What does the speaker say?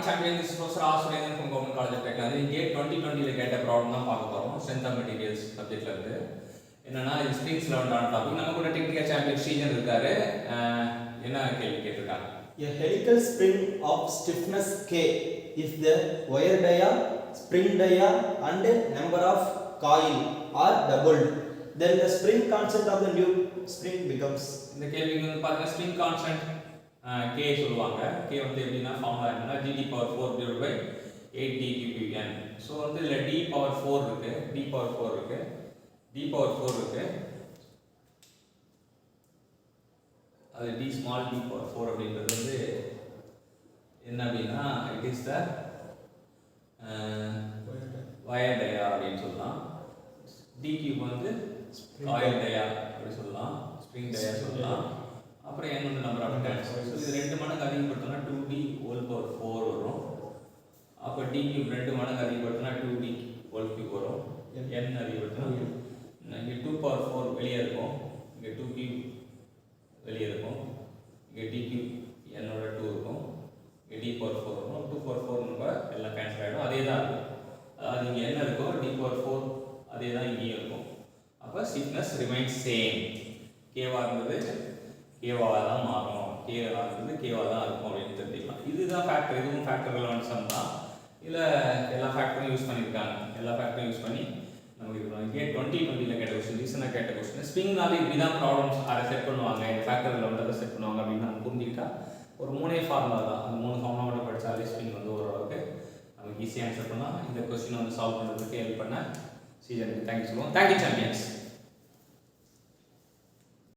champion. This is Professor R. Surendran from Government College of Technology. GATE 2020 கேட்ட problem தான் பார்க்க போறோம். Strength of materials சப்ஜெக்ட்ல இருந்து. என்னன்னா இது ஸ்ப்ரிங்ஸ் லெவன்டான டாபிக். நமக்கு ஒரு டெக்னிக்கல் சாம்பியன் ஸ்ரீஜன் இருக்காரு. என்ன கேள்வி கேட்டிருக்காங்க? A helical spring of stiffness K if the wire dia, spring dia and number of coil are doubled, then the spring constant of the new spring becomes. இந்த கேள்விக்கு வந்து பாத்தீங்கன்னா ஸ்ப்ரிங் கான்ஸ்டன்ட் K சொல்லுவாங்க. K வந்து எப்படின்னா formula என்னன்னா d power 4 divided by 8 d cube n. So வந்து இதில் d power 4 இருக்கு, d power 4 இருக்கு, d power 4 இருக்கு. அது d small d power 4 அப்படின்றது வந்து என்ன அப்படின்னா இட் இஸ் த வயர் டயா அப்படின்னு சொல்லலாம். d cube வந்து காயில் டயா அப்படி சொல்லலாம், ஸ்ப்ரிங் டயா சொல்லலாம். அப்புறம் n வந்து நம்பர் ஆஃப் டர்ன்ஸ். ஸோ இது 2 மடங்கு அதிகப்படுத்தினா 2d ஹோல் பவர் 4 வரும். அப்போ d cube 2 மடங்கு அதிகப்படுத்தினா 2d ஹோல் கியூப் வரும். n அதிகப்படுத்தினா இங்கே 2 பவர் 4 வெளியே இருக்கும், இங்கே 2 cube வெளியே இருக்கும், இங்கே d cube n ஓட 2 இருக்கும், இங்கே d பவர் 4 இருக்கும். 2 பவர் 4 நம்ம எல்லாம் கேன்சல் ஆகிடும். அதே தான் இருக்கும், அதாவது இங்கே என்ன இருக்கும் d பவர் 4 அதே தான் இங்கேயும் இருக்கும். அப்போ ஸ்டிஃப்னஸ் ரிமைன்ஸ் சேம். கேவா இருந்தது கேவாக தான் மாறும், கேவா இருந்தது கேவா தான் இருக்கும் அப்படின்னு தெரிஞ்சுக்கலாம். இதுதான் ஃபேக்டர், இதுவும் ஃபேக்டர் ரிலவன்ஸ் தான். இதில் எல்லா ஃபேக்டரும் யூஸ் பண்ணியிருக்காங்க. எல்லா ஃபேக்டரும் யூஸ் பண்ணி நமக்கு இது பண்ணுவாங்க. GATE 2020 கேட்ட கொஸ்டின், ரீசனாக கேட்ட கொஸ்டின். ஸ்ப்ரிங்னாலே இப்படி தான் ப்ராப்ளம்ஸ் அதை செட் பண்ணுவாங்க, இந்த ஃபேக்டர் ரிலவன்ஸை செட் பண்ணுவாங்க அப்படின்னு நம்ம புரிஞ்சுக்கிட்டா ஒரு 3 ஃபார்முலா தான். அந்த 3 ஃபார்முலா மட்டும் படித்தாலே ஸ்ப்ரிங் வந்து ஓரளவுக்கு நமக்கு ஈஸியாக ஆன்சர் பண்ணலாம். இந்த கொஸ்டினை வந்து சால்வ் பண்ணுறதுக்கு ஹெல்ப் பண்ண சீசனுக்கு தேங்க்யூ சொல்லுவோம். Thank you champions.